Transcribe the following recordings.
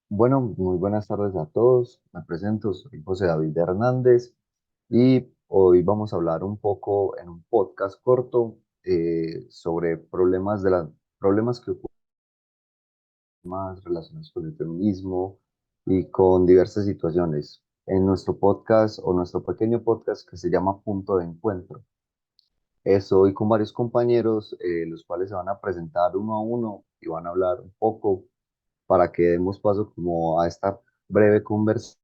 Bueno, muy buenas tardes a todos. Me presento, soy José David Hernández y hoy vamos a hablar un poco en un podcast corto sobre problemas que ocurren más relacionados con el feminismo y con diversas situaciones. En nuestro podcast o nuestro pequeño podcast que se llama Punto de Encuentro. Estoy con varios compañeros, los cuales se van a presentar uno a uno y van a hablar un poco para que demos paso como a esta breve conversación.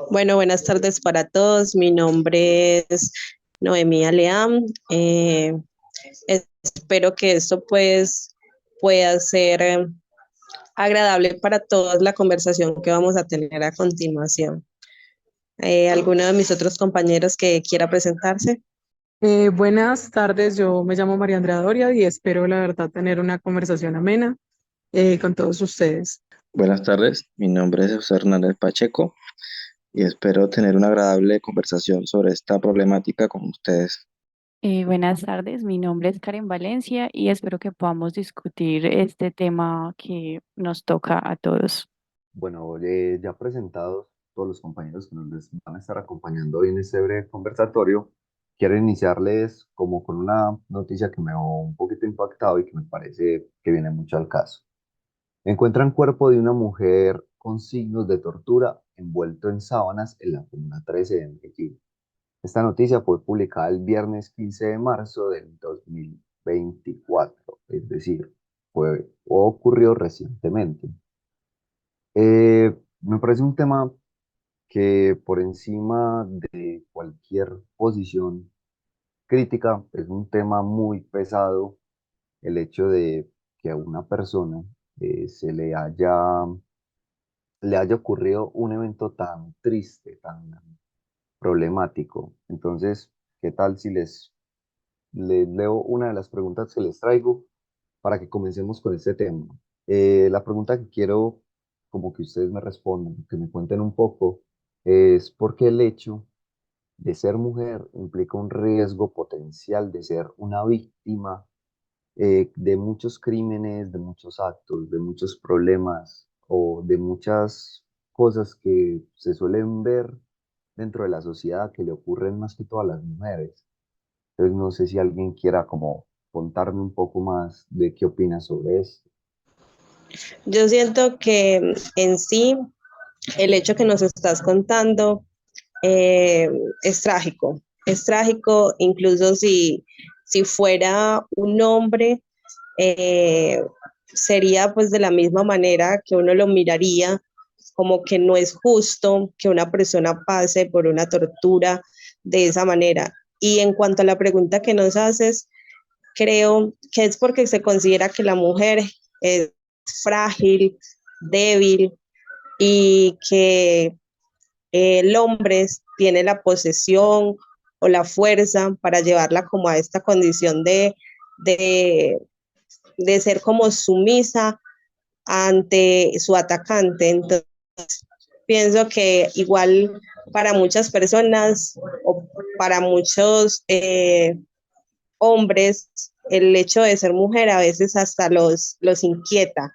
Bueno, buenas tardes para todos. Mi nombre es Noemí Leam. Espero que esto pues pueda ser agradable para todos la conversación que vamos a tener a continuación. ¿Alguno de mis otros compañeros que quiera presentarse? Buenas tardes, yo me llamo María Andrea Doria y espero la verdad tener una conversación amena con todos ustedes. Buenas tardes, mi nombre es José Hernández Pacheco y espero tener una agradable conversación sobre esta problemática con ustedes. Buenas tardes, mi nombre es Karen Valencia y espero que podamos discutir este tema que nos toca a todos. Bueno, ya presentados todos los compañeros que nos van a estar acompañando hoy en este breve conversatorio, quiero iniciarles como con una noticia que me dejó un poquito impactado y que me parece que viene mucho al caso. Encuentran cuerpo de una mujer con signos de tortura envuelto en sábanas en la Comuna 13 de Medellín. Esta noticia fue publicada el viernes 15 de marzo del 2024, es decir, ocurrió recientemente. Me parece un tema que por encima de cualquier posición crítica es un tema muy pesado el hecho de que a una persona le haya ocurrido un evento tan triste, tan problemático. Entonces, ¿qué tal si les leo una de las preguntas que les traigo para que comencemos con este tema? La pregunta que quiero como que ustedes me respondan, que me cuenten un poco, es por qué el hecho de ser mujer implica un riesgo potencial de ser una víctima de muchos crímenes, de muchos actos, de muchos problemas o de muchas cosas que se suelen ver dentro de la sociedad que le ocurren más que todo a las mujeres. Entonces no sé si alguien quiera como contarme un poco más de qué opina sobre esto. Yo siento que en sí el hecho que nos estás contando eh, es trágico. Es trágico incluso si fuera un hombre, eh, sería pues de la misma manera que uno lo miraría como que no es justo que una persona pase por una tortura de esa manera. Y en cuanto a la pregunta que nos haces, creo que es porque se considera que la mujer es frágil, débil y que el hombre tiene la posesión o la fuerza para llevarla como a esta condición de, de ser como sumisa ante su atacante. Entonces, pienso que igual para muchas personas o para muchos hombres, el hecho de ser mujer a veces hasta los inquieta,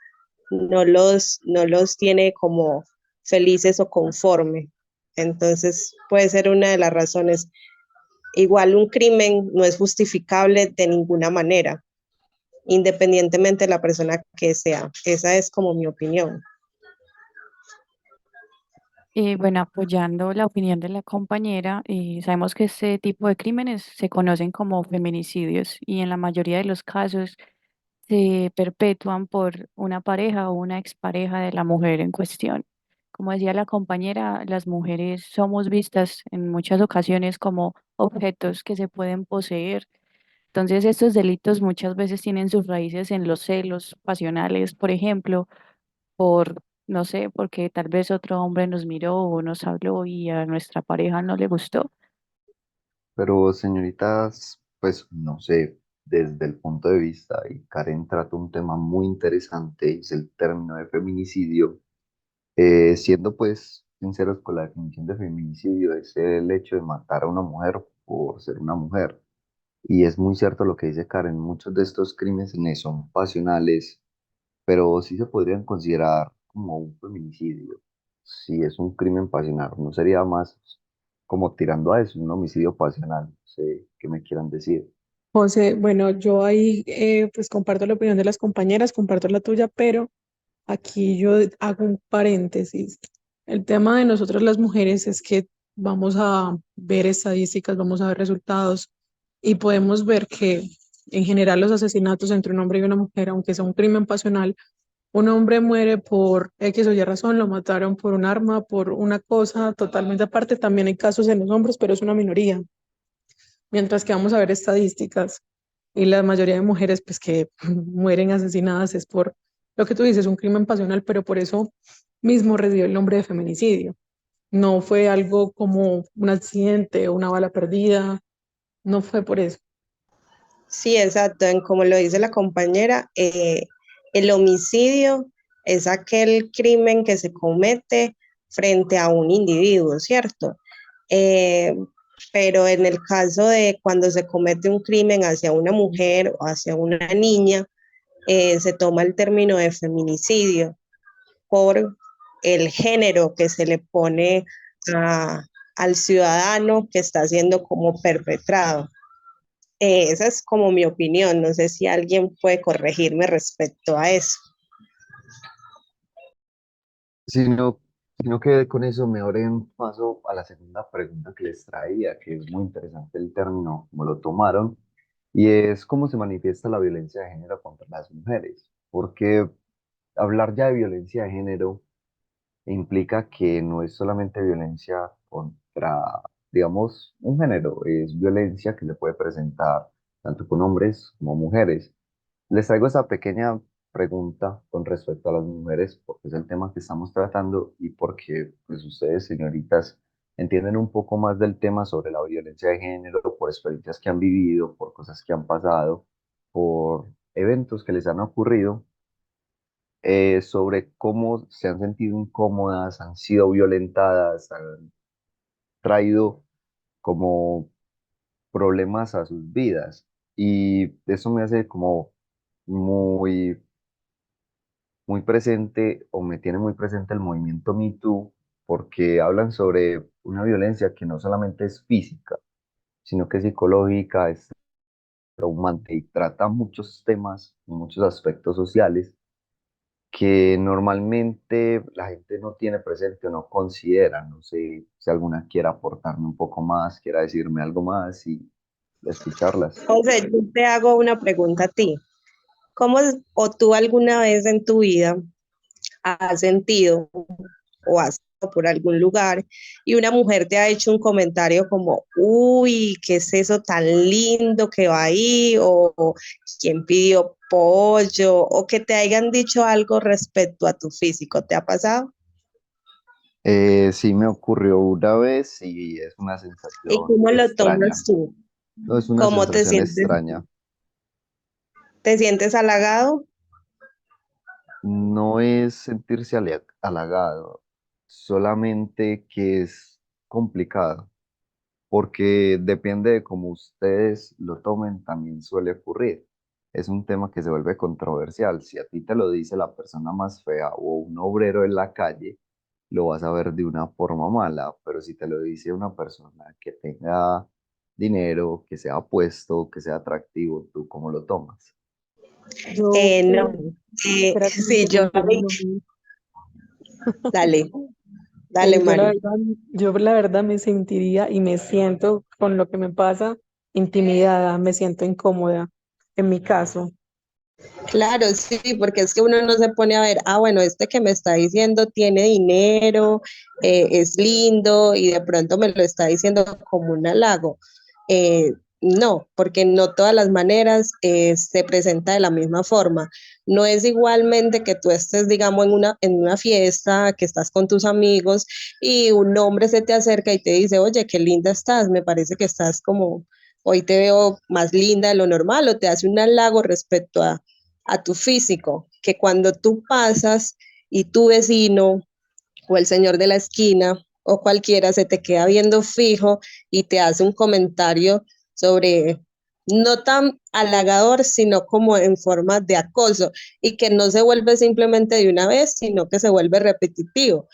no los tiene como felices o conforme. Entonces puede ser una de las razones. Igual un crimen no es justificable de ninguna manera, independientemente de la persona que sea. Esa es como mi opinión. Bueno, apoyando la opinión de la compañera, sabemos que este tipo de crímenes se conocen como feminicidios y en la mayoría de los casos se perpetúan por una pareja o una expareja de la mujer en cuestión. Como decía la compañera, las mujeres somos vistas en muchas ocasiones como objetos que se pueden poseer. Entonces, estos delitos muchas veces tienen sus raíces en los celos pasionales, por ejemplo, por, no sé, porque tal vez otro hombre nos miró o nos habló y a nuestra pareja no le gustó. Pero señoritas, pues no sé, desde el punto de vista, y Karen trata un tema muy interesante, es el término de feminicidio. Siendo pues sinceros con la definición de feminicidio, es el hecho de matar a una mujer por ser una mujer. Y es muy cierto lo que dice Karen, muchos de estos crímenes son pasionales, pero sí se podrían considerar como un feminicidio, si es un crimen pasional, no sería más como tirando a eso, un homicidio pasional, no sé qué me quieran decir. José, bueno, yo ahí pues comparto la opinión de las compañeras, comparto la tuya, pero aquí yo hago un paréntesis. El tema de nosotras las mujeres es que vamos a ver estadísticas, vamos a ver resultados y podemos ver que en general los asesinatos entre un hombre y una mujer, aunque sea un crimen pasional, un hombre muere por X o Y razón, lo mataron por un arma, por una cosa totalmente aparte. También hay casos en los hombres, pero es una minoría. Mientras que vamos a ver estadísticas y la mayoría de mujeres pues que mueren asesinadas es por lo que tú dices, un crimen pasional, pero por eso mismo recibió el nombre de feminicidio. No fue algo como un accidente o una bala perdida, no fue por eso. Sí, exacto. Como lo dice la compañera, el homicidio es aquel crimen que se comete frente a un individuo, ¿cierto? Eh, pero en el caso de cuando se comete un crimen hacia una mujer o hacia una niña, se toma el término de feminicidio por el género que se le pone a- al ciudadano que está siendo como perpetrado. Esa es como mi opinión, no sé si alguien puede corregirme respecto a eso. Sino, sino que con eso me abren paso a la segunda pregunta que les traía, que es muy interesante el término, como lo tomaron, y es cómo se manifiesta la violencia de género contra las mujeres. Porque hablar ya de violencia de género implica que no es solamente violencia contra, digamos, un género, es violencia que se puede presentar tanto con hombres como mujeres. Les traigo esa pequeña pregunta con respecto a las mujeres, porque es el tema que estamos tratando y porque pues, ustedes, señoritas, entienden un poco más del tema sobre la violencia de género por experiencias que han vivido, por cosas que han pasado, por eventos que les han ocurrido, sobre cómo se han sentido incómodas, han sido violentadas, han traído como problemas a sus vidas. Y eso me hace como muy muy presente o me tiene muy presente el movimiento Me Too porque hablan sobre una violencia que no solamente es física, sino que es psicológica, es traumante y trata muchos temas, muchos aspectos sociales que normalmente la gente no tiene presente o no considera. No sé si alguna quiera aportarme un poco más, quiera decirme algo más y escucharlas. José, yo te hago una pregunta a ti. O tú alguna vez en tu vida has sentido o has ido por algún lugar y una mujer te ha hecho un comentario como, uy, ¿qué es eso tan lindo que va ahí? O quién pidió pollo, o que te hayan dicho algo respecto a tu físico, ¿te ha pasado? Sí me ocurrió una vez y es una ¿Y sensación cómo lo extraña. tomas tú? No es una ¿Cómo te sensación sientes? extraña. ¿Te sientes halagado? No es sentirse halagado, solamente que es complicado, porque depende de cómo ustedes lo tomen, también suele ocurrir. Es un tema que se vuelve controversial. Si a ti te lo dice la persona más fea o un obrero en la calle, lo vas a ver de una forma mala, pero si te lo dice una persona que tenga dinero, que sea apuesto, que sea atractivo, ¿tú cómo lo tomas? Yo, No, espera que me sí, yo, interrumpieron a mí. dale, dale, Yo Mari. yo la verdad me sentiría y me siento con lo que me pasa intimidada, me siento incómoda en mi caso. Claro, sí, porque es que uno no se pone a ver, ah, bueno, este que me está diciendo tiene dinero, es lindo y de pronto me lo está diciendo como un halago. No, porque no todas las maneras se presenta de la misma forma. No es igualmente que tú estés, digamos, en una fiesta, que estás con tus amigos y un hombre se te acerca y te dice, oye, qué linda estás, me parece que estás como, hoy te veo más linda de lo normal o te hace un halago respecto a tu físico, que cuando tú pasas y tu vecino o el señor de la esquina o cualquiera se te queda viendo fijo y te hace un comentario sobre no tan halagador, sino como en forma de acoso y que no se vuelve simplemente de una vez, sino que se vuelve repetitivo.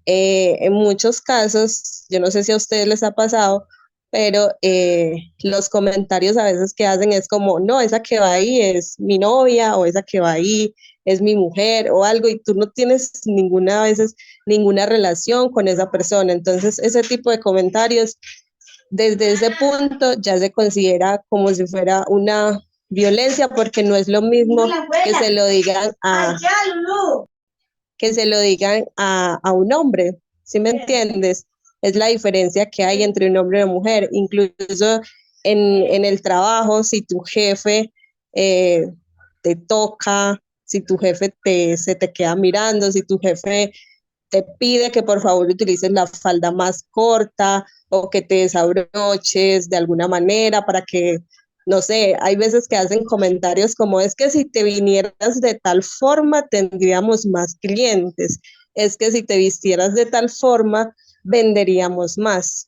En muchos casos, yo no sé si a ustedes les ha pasado, pero los comentarios a veces que hacen es como, no, esa que va ahí es mi novia o esa que va ahí es mi mujer o algo y tú no tienes ninguna, a veces, ninguna relación con esa persona. Entonces, ese tipo de comentarios, desde ese punto ya se considera como si fuera una violencia porque no es lo mismo que se lo digan a un hombre, ¿sí me entiendes? Es la diferencia que hay entre un hombre y una mujer. Incluso en el trabajo, si tu jefe eh, te toca, si tu jefe se te queda mirando, si tu jefe te pide que por favor utilices la falda más corta o que te desabroches de alguna manera para que, no sé, hay veces que hacen comentarios como es que si te vinieras de tal forma tendríamos más clientes, es que si te vistieras de tal forma venderíamos más.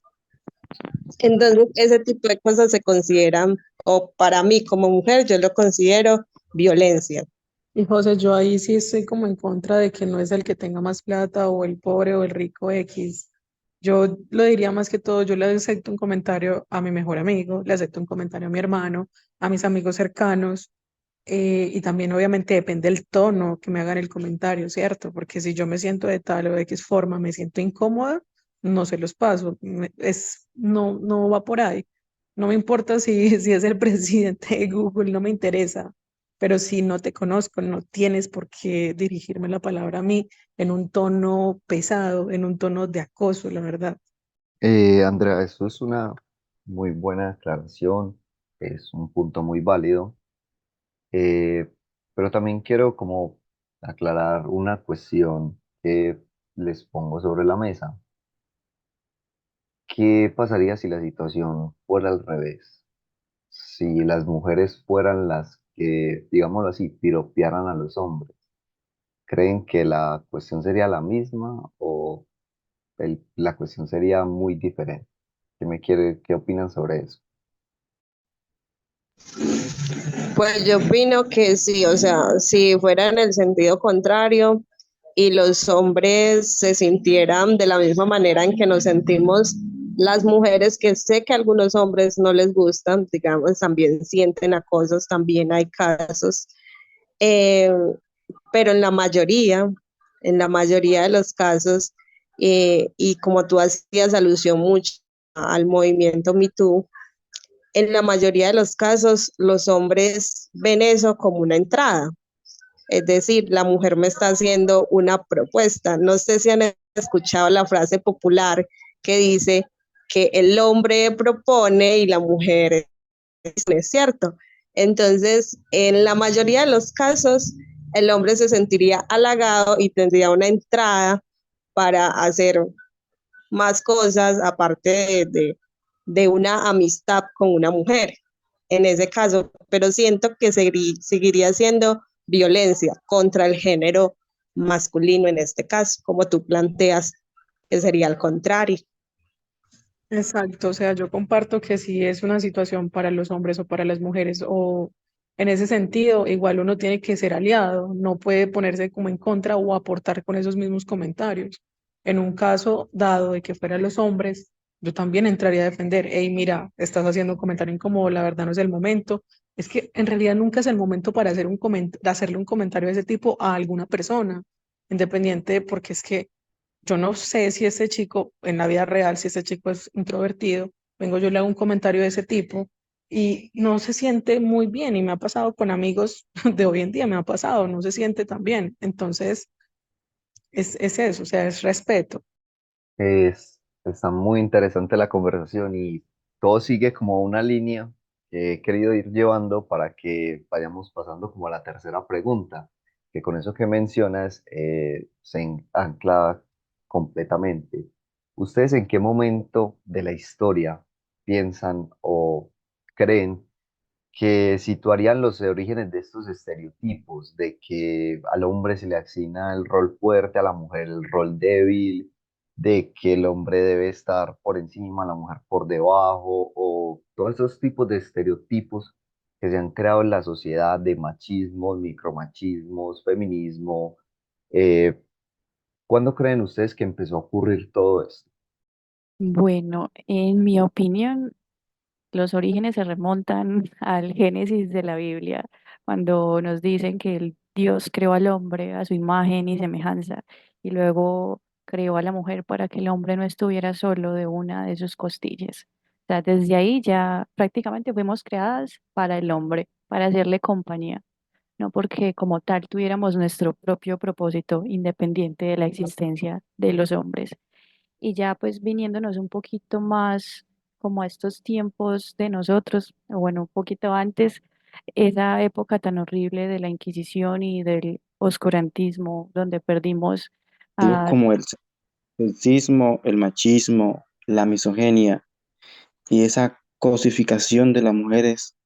Entonces, ese tipo de cosas se consideran, o para mí como mujer, yo lo considero violencia. Y José, yo ahí sí estoy como en contra de que no es el que tenga más plata o el pobre o el rico X. Yo lo diría más que todo, yo le acepto un comentario a mi mejor amigo, le acepto un comentario a mi hermano, a mis amigos cercanos, y también obviamente depende del tono que me hagan el comentario, ¿cierto? Porque si yo me siento de tal o de X forma, me siento incómoda, no se los paso, no, no va por ahí. No me importa si es el presidente de Google, no me interesa, pero si no te conozco, no tienes por qué dirigirme la palabra a mí en un tono pesado, en un tono de acoso, la verdad. Andrea, eso es una muy buena aclaración, es un punto muy válido, eh, pero también quiero como aclarar una cuestión que les pongo sobre la mesa. ¿Qué pasaría si la situación fuera al revés? Si las mujeres fueran las que, digámoslo así, piropearan a los hombres. ¿Creen que la cuestión sería la misma o la cuestión sería muy diferente? ¿Qué opinan sobre eso? Pues yo opino que sí, o sea, si fuera en el sentido contrario y los hombres se sintieran de la misma manera en que nos sentimos las mujeres, que sé que a algunos hombres no les gustan, digamos, también sienten acosos, también hay casos, eh, pero en la mayoría de los casos, y como tú hacías alusión mucho al movimiento Me Too, en la mayoría de los casos los hombres ven eso como una entrada. Es decir, la mujer me está haciendo una propuesta. No sé si han escuchado la frase popular que dice que el hombre propone y la mujer es cierto. Entonces, en la mayoría de los casos, el hombre se sentiría halagado y tendría una entrada para hacer más cosas aparte de una amistad con una mujer en ese caso, pero siento que seguiría siendo violencia contra el género masculino en este caso, como tú planteas, que sería al contrario. Exacto, o sea, yo comparto que si es una situación para los hombres o para las mujeres, o en ese sentido, igual uno tiene que ser aliado, no puede ponerse como en contra o aportar con esos mismos comentarios. En un caso dado de que fueran los hombres, yo también entraría a defender, hey, mira, estás haciendo un comentario incómodo, la verdad no es el momento. Es que en realidad nunca es el momento para hacer hacerle un comentario de ese tipo a alguna persona, independiente, porque es que yo no sé si ese chico, en la vida real, si ese chico es introvertido, vengo yo le hago un comentario de ese tipo y no se siente muy bien y me ha pasado con amigos de hoy en día, me ha pasado, no se siente tan bien. Entonces, es eso, o sea, es respeto. Está muy interesante la conversación y todo sigue como una línea que he querido ir llevando para que vayamos pasando como a la tercera pregunta, que con eso que mencionas ancla completamente. ¿Ustedes en qué momento de la historia piensan o creen que situarían los orígenes de estos estereotipos, de que al hombre se le asigna el rol fuerte, a la mujer el rol débil? de que el hombre debe estar por encima, la mujer por debajo, o todos esos tipos de estereotipos que se han creado en la sociedad de machismos, micromachismos, feminismo. Eh, ¿Cuándo creen ustedes que empezó a ocurrir todo esto? Bueno, en mi opinión, los orígenes se remontan al Génesis de la Biblia, cuando nos dicen que el Dios creó al hombre a su imagen y semejanza, y luego creó a la mujer para que el hombre no estuviera solo de una de sus costillas. O sea, desde ahí ya prácticamente fuimos creadas para el hombre, para hacerle compañía, no porque como tal tuviéramos nuestro propio propósito independiente de la existencia de los hombres. Y ya pues viniéndonos un poquito más como a estos tiempos de nosotros, o bueno, un poquito antes, esa época tan horrible de la Inquisición y del oscurantismo, donde perdimos Algo a... como el sexismo, el machismo, la misoginia y esa cosificación de las mujeres.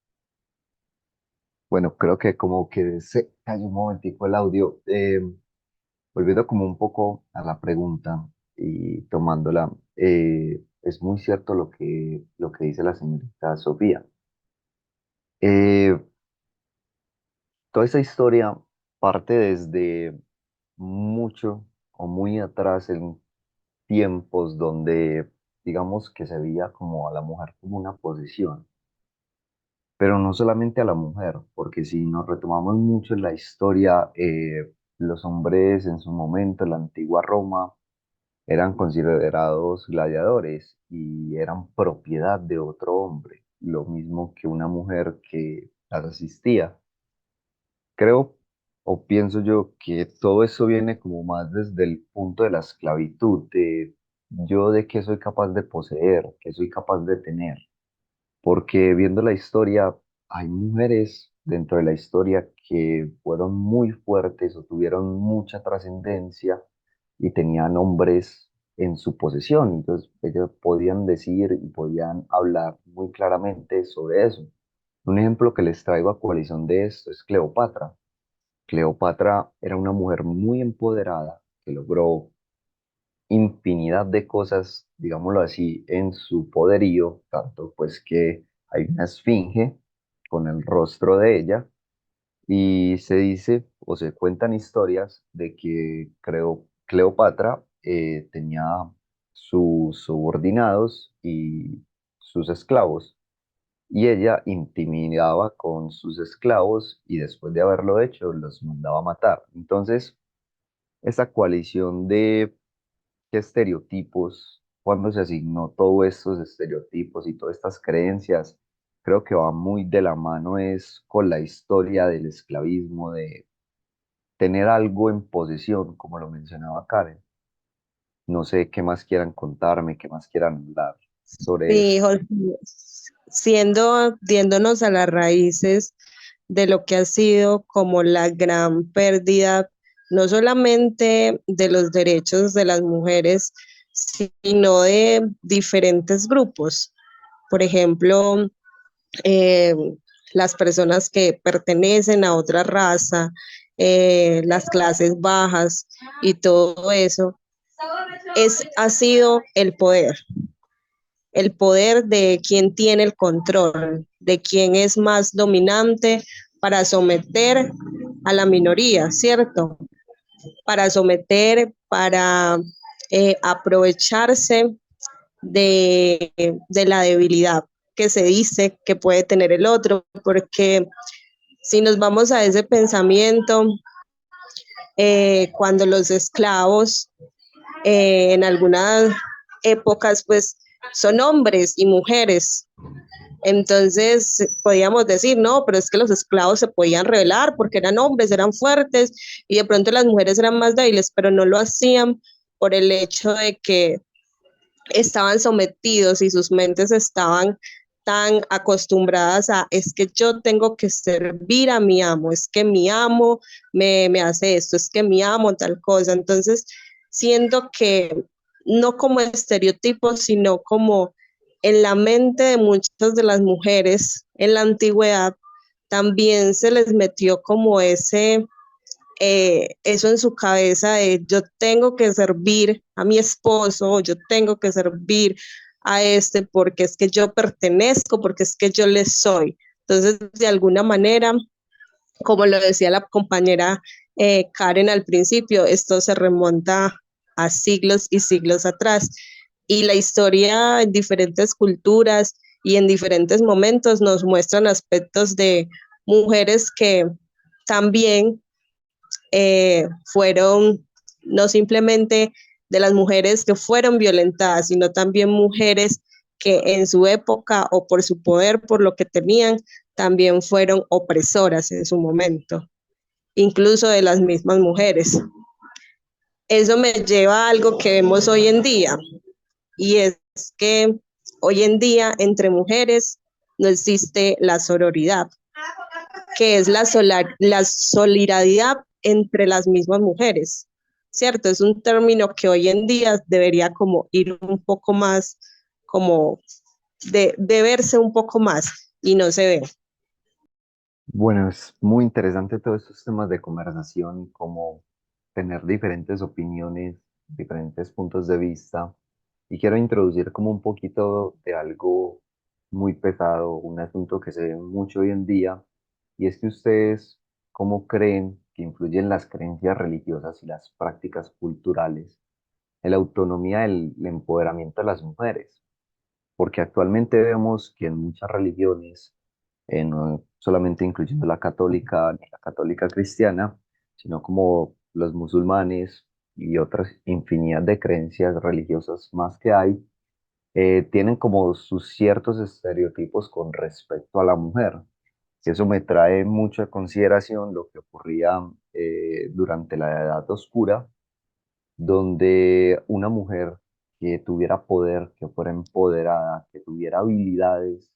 Bueno, creo que como que se cayó un momentico el audio. Volviendo como un poco a la pregunta y tomándola, es muy cierto lo que dice la señorita Sofía. Eh, Toda esa historia parte desde mucho o muy atrás en tiempos donde digamos que se veía como a la mujer como una posesión, pero no solamente a la mujer, porque si nos retomamos mucho en la historia, los hombres en su momento, en la antigua Roma, eran considerados gladiadores y eran propiedad de otro hombre, lo mismo que una mujer que las asistía. Creo o pienso yo que todo eso viene como más desde el punto de la esclavitud, de yo de qué soy capaz de poseer, qué soy capaz de tener, porque viendo la historia, hay mujeres dentro de la historia que fueron muy fuertes o tuvieron mucha trascendencia y tenían hombres en su posesión, entonces ellos podían decir y podían hablar muy claramente sobre eso. Un ejemplo que les traigo a coalición de esto es Cleopatra. Cleopatra era una mujer muy empoderada que logró infinidad de cosas, digámoslo así, en su poderío, tanto pues que hay una esfinge con el rostro de ella y se dice o se cuentan historias de que Cleopatra tenía sus subordinados y sus esclavos y ella intimidaba con sus esclavos y después de haberlo hecho los mandaba a matar. Entonces, esa coalición de qué estereotipos, cuando se asignó todos estos estereotipos y todas estas creencias, creo que va muy de la mano es con la historia del esclavismo, de tener algo en posesión, como lo mencionaba Karen. No sé qué más quieran contarme, qué más quieran hablar sobre Sí, esto. Jorge, diéndonos a las raíces de lo que ha sido como la gran pérdida, no solamente de los derechos de las mujeres, sino de diferentes grupos. Por ejemplo, eh, las personas que pertenecen a otra raza, las clases bajas y todo eso, ha sido el poder de quien tiene el control, de quien es más dominante para someter a la minoría, ¿cierto? Para someter, para aprovecharse de la debilidad que se dice que puede tener el otro, porque si nos vamos a ese pensamiento, cuando los esclavos en algunas épocas pues son hombres y mujeres. Entonces podíamos decir, no, pero es que los esclavos se podían rebelar porque eran hombres, eran fuertes y de pronto las mujeres eran más débiles, pero no lo hacían por el hecho de que estaban sometidos y sus mentes estaban tan acostumbradas a, es que yo tengo que servir a mi amo, es que mi amo me hace esto, es que mi amo tal cosa. Entonces, siento que no como estereotipo, sino como en la mente de muchas de las mujeres en la antigüedad, también se les metió como eso en su cabeza de yo tengo que servir a mi esposo, yo tengo que servir a este porque es que yo pertenezco, porque es que yo le soy. Entonces, de alguna manera, como lo decía la compañera Karen al principio, esto se remonta a siglos y siglos atrás. Y la historia en diferentes culturas y en diferentes momentos nos muestran aspectos de mujeres que también fueron no simplemente de las mujeres que fueron violentadas, sino también mujeres que en su época o por su poder, por lo que tenían, también fueron opresoras en su momento, incluso de las mismas mujeres. Eso me lleva a algo que vemos hoy en día, y es que hoy en día entre mujeres no existe la sororidad, que es la solidaridad entre las mismas mujeres, ¿cierto? Es un término que hoy en día debería como ir un poco más, como de verse un poco más y no se ve. Bueno, es muy interesante todos estos temas de conversación, como tener diferentes opiniones, diferentes puntos de vista. Y quiero introducir como un poquito de algo muy pesado, un asunto que se ve mucho hoy en día, y es que ustedes, ¿cómo creen que influyen las creencias religiosas y las prácticas culturales en la autonomía del empoderamiento de las mujeres? Porque actualmente vemos que en muchas religiones, no solamente incluyendo la católica ni la católica cristiana, sino como los musulmanes y otras infinidad de creencias religiosas más que hay, tienen como sus ciertos estereotipos con respecto a la mujer. Eso me trae mucho a consideración lo que ocurría durante la Edad Oscura, donde una mujer que tuviera poder, que fuera empoderada, que tuviera habilidades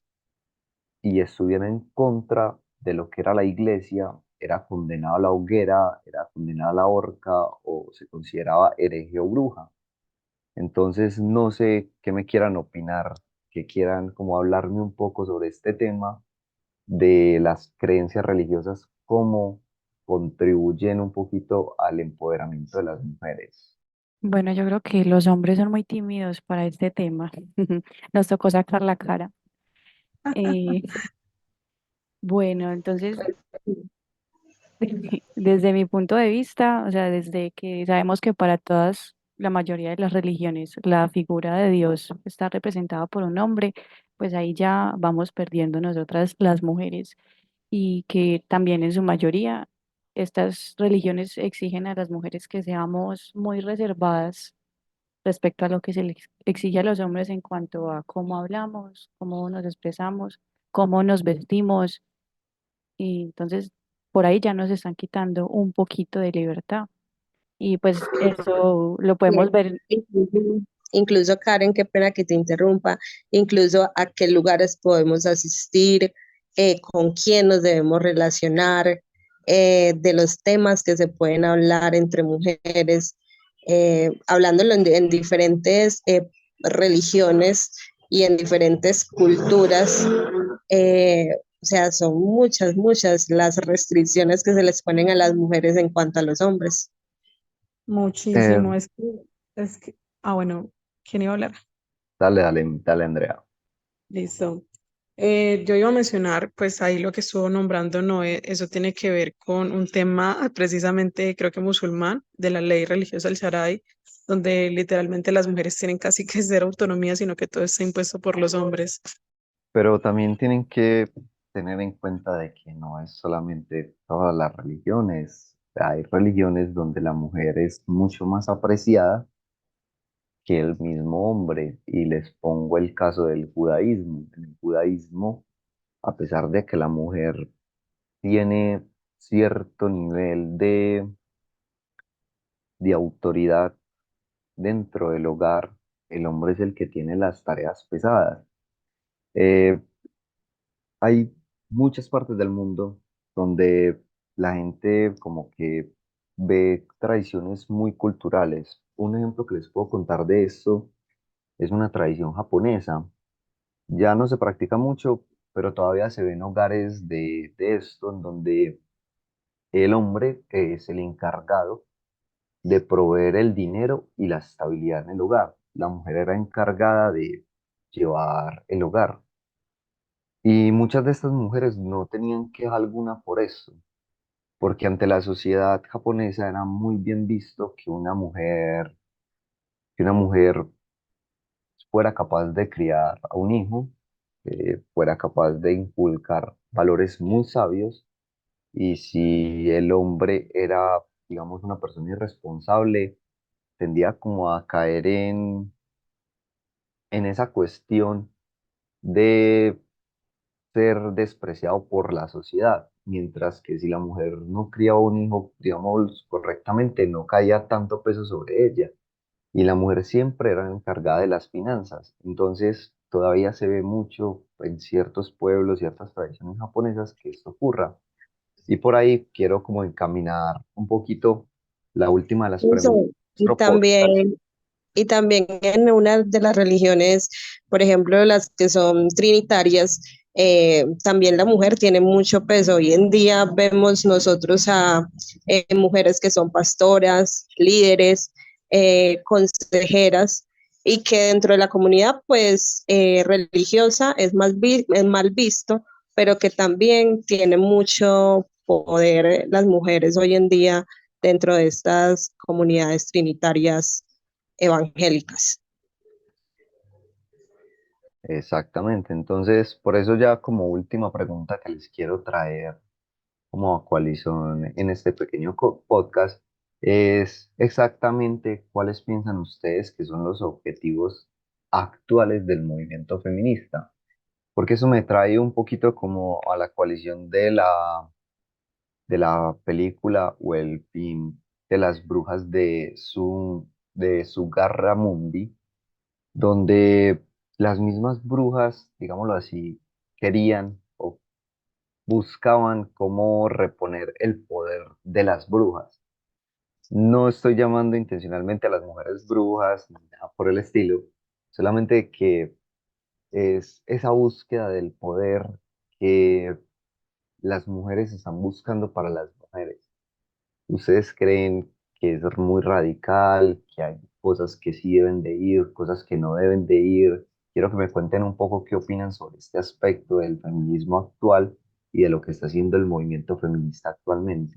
y estuviera en contra de lo que era la iglesia, era condenada a la hoguera, era condenada a la horca o se consideraba hereje o bruja. Entonces, no sé qué me quieran opinar, que quieran como hablarme un poco sobre este tema de las creencias religiosas, cómo contribuyen un poquito al empoderamiento de las mujeres. Bueno, yo creo que los hombres son muy tímidos para este tema. Nos tocó sacar la cara. Eh, bueno, entonces, desde mi punto de vista, o sea, desde que sabemos que para todas, la mayoría de las religiones, la figura de Dios está representada por un hombre, pues ahí ya vamos perdiendo nosotras las mujeres y que también en su mayoría estas religiones exigen a las mujeres que seamos muy reservadas respecto a lo que se les exige a los hombres en cuanto a cómo hablamos, cómo nos expresamos, cómo nos vestimos. Y entonces por ahí ya nos están quitando un poquito de libertad. Y pues eso lo podemos Bien. ver. Incluso, Karen, qué pena que te interrumpa, incluso a qué lugares podemos asistir, con quién nos debemos relacionar, de los temas que se pueden hablar entre mujeres, hablándolo en diferentes religiones y en diferentes culturas. O sea, son muchas, muchas las restricciones que se les ponen a las mujeres en cuanto a los hombres. Eh, Muchísimo. Es que, bueno, ¿quién iba a hablar? dale, dale, dale, Andrea. Listo. Yo iba a mencionar, pues ahí lo que estuvo nombrando Noé, eso tiene que ver con un tema precisamente, creo que musulmán, de la ley religiosa del Sharai, donde literalmente las mujeres tienen casi que ser autonomía, sino que todo está impuesto por los hombres. Pero también tienen que tener en cuenta de que no es solamente todas las religiones. Hay religiones donde la mujer es mucho más apreciada que el mismo hombre. Y les pongo el caso del judaísmo. En el judaísmo, a pesar de que la mujer tiene cierto nivel de autoridad dentro del hogar, el hombre es el que tiene las tareas pesadas. Eh, Hay muchas partes del mundo donde la gente como que ve tradiciones muy culturales. Un ejemplo que les puedo contar de esto es una tradición japonesa. Ya no se practica mucho, pero todavía se ven hogares de esto en donde el hombre es el encargado de proveer el dinero y la estabilidad en el hogar. La mujer era encargada de llevar el hogar. Y muchas de estas mujeres no tenían queja alguna por eso, porque ante la sociedad japonesa era muy bien visto que una mujer fuera capaz de criar a un hijo, fuera capaz de inculcar valores muy sabios, y si el hombre era, digamos, una persona irresponsable, tendía como a caer en esa cuestión de ser despreciado por la sociedad, mientras que si la mujer no criaba un hijo, digamos, correctamente, no caía tanto peso sobre ella. Y la mujer siempre era encargada de las finanzas. Entonces, todavía se ve mucho en ciertos pueblos, ciertas tradiciones japonesas que esto ocurra. Y por ahí quiero como encaminar un poquito la última de las preguntas Eso, de y nuestro podcast. también en una de las religiones, por ejemplo, las que son trinitarias, también la mujer tiene mucho peso. Hoy en día vemos nosotros a mujeres que son pastoras, líderes, consejeras, y que dentro de la comunidad, pues, religiosa es mal visto, pero que también tiene mucho poder las mujeres hoy en día dentro de estas comunidades trinitarias evangélicas. Exactamente. Entonces, por eso ya como última pregunta que les quiero traer como a coalición en este pequeño podcast es exactamente cuáles piensan ustedes que son los objetivos actuales del movimiento feminista, porque eso me trae un poquito como a la coalición de la película o el film de las brujas de Sugarramundi, donde las mismas brujas, digámoslo así, querían o buscaban cómo reponer el poder de las brujas. No estoy llamando intencionalmente a las mujeres brujas, ni nada por el estilo, solamente que es esa búsqueda del poder que las mujeres están buscando para las mujeres. ¿Ustedes creen que es muy radical, que hay cosas que sí deben de ir, cosas que no deben de ir? Quiero que me cuenten un poco qué opinan sobre este aspecto del feminismo actual y de lo que está haciendo el movimiento feminista actualmente.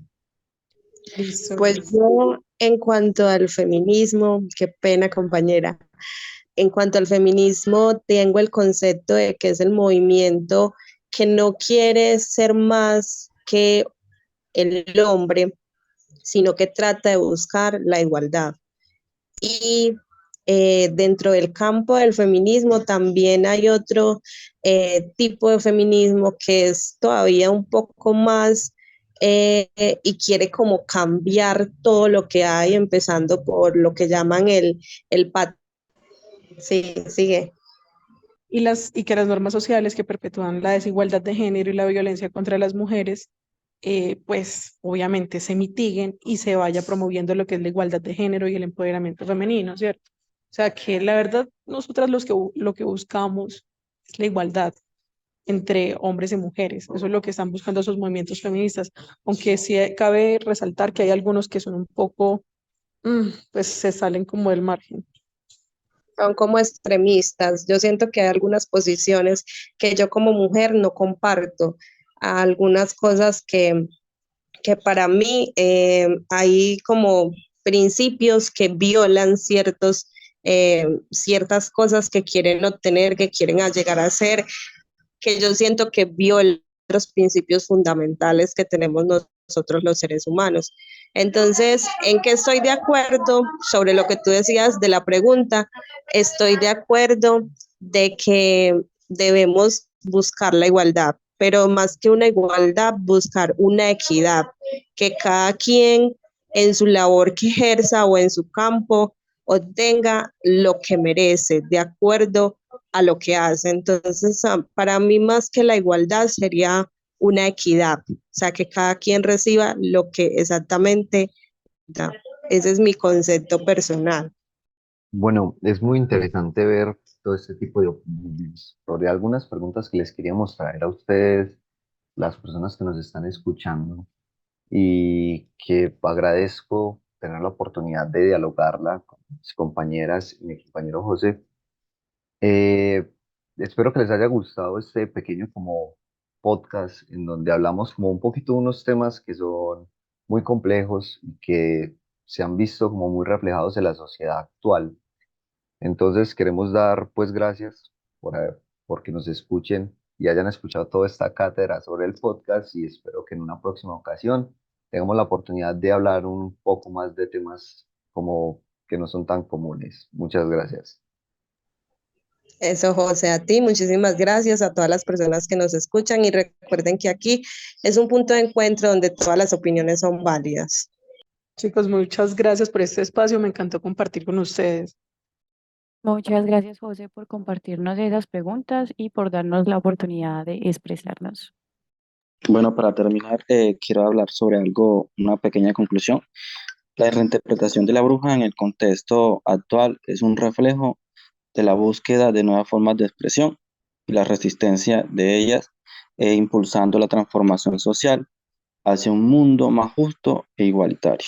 Listo. Pues yo, en cuanto al feminismo, qué pena, compañera. En cuanto al feminismo, tengo el concepto de que es el movimiento que no quiere ser más que el hombre, sino que trata de buscar la igualdad. Y dentro del campo del feminismo también hay otro tipo de feminismo que es todavía un poco más y quiere como cambiar todo lo que hay, empezando por lo que llaman el pat. Sí, sigue. Y que las normas sociales que perpetúan la desigualdad de género y la violencia contra las mujeres, pues obviamente se mitiguen y se vaya promoviendo lo que es la igualdad de género y el empoderamiento femenino, ¿cierto? O sea que la verdad, nosotras lo que buscamos es la igualdad entre hombres y mujeres. Eso es lo que están buscando esos movimientos feministas, aunque sí cabe resaltar que hay algunos que son un poco, pues se salen como del margen. Son como extremistas. Yo siento que hay algunas posiciones que yo como mujer no comparto, algunas cosas que para mí hay como principios que violan ciertas cosas que quieren obtener, que quieren llegar a ser, que yo siento que violan los principios fundamentales que tenemos nosotros los seres humanos. Entonces, ¿en qué estoy de acuerdo sobre lo que tú decías de la pregunta? Estoy de acuerdo de que debemos buscar la igualdad, pero más que una igualdad, buscar una equidad, que cada quien en su labor que ejerza o en su campo obtenga lo que merece, de acuerdo a lo que hace. Entonces, para mí más que la igualdad sería una equidad, o sea, que cada quien reciba lo que exactamente da. Ese es mi concepto personal. Bueno, es muy interesante ver todo este tipo de opiniones sobre algunas preguntas que les queríamos traer a ustedes, las personas que nos están escuchando. y que agradezco tener la oportunidad de dialogarla con mis compañeras y mi compañero José. Eh, Espero que les haya gustado este pequeño como podcast en donde hablamos como un poquito de unos temas que son muy complejos y que se han visto como muy reflejados en la sociedad actual. Entonces queremos dar pues gracias porque nos escuchen y hayan escuchado toda esta cátedra sobre el podcast y espero que en una próxima ocasión tengamos la oportunidad de hablar un poco más de temas como que no son tan comunes. Muchas gracias. Eso, José, a ti, muchísimas gracias a todas las personas que nos escuchan y recuerden que aquí es un punto de encuentro donde todas las opiniones son válidas. Chicos, muchas gracias por este espacio, me encantó compartir con ustedes. Muchas gracias, José, por compartirnos esas preguntas y por darnos la oportunidad de expresarnos. Bueno, para terminar, quiero hablar sobre algo, una pequeña conclusión. La reinterpretación de la bruja en el contexto actual es un reflejo de la búsqueda de nuevas formas de expresión y la resistencia de ellas, impulsando la transformación social hacia un mundo más justo e igualitario.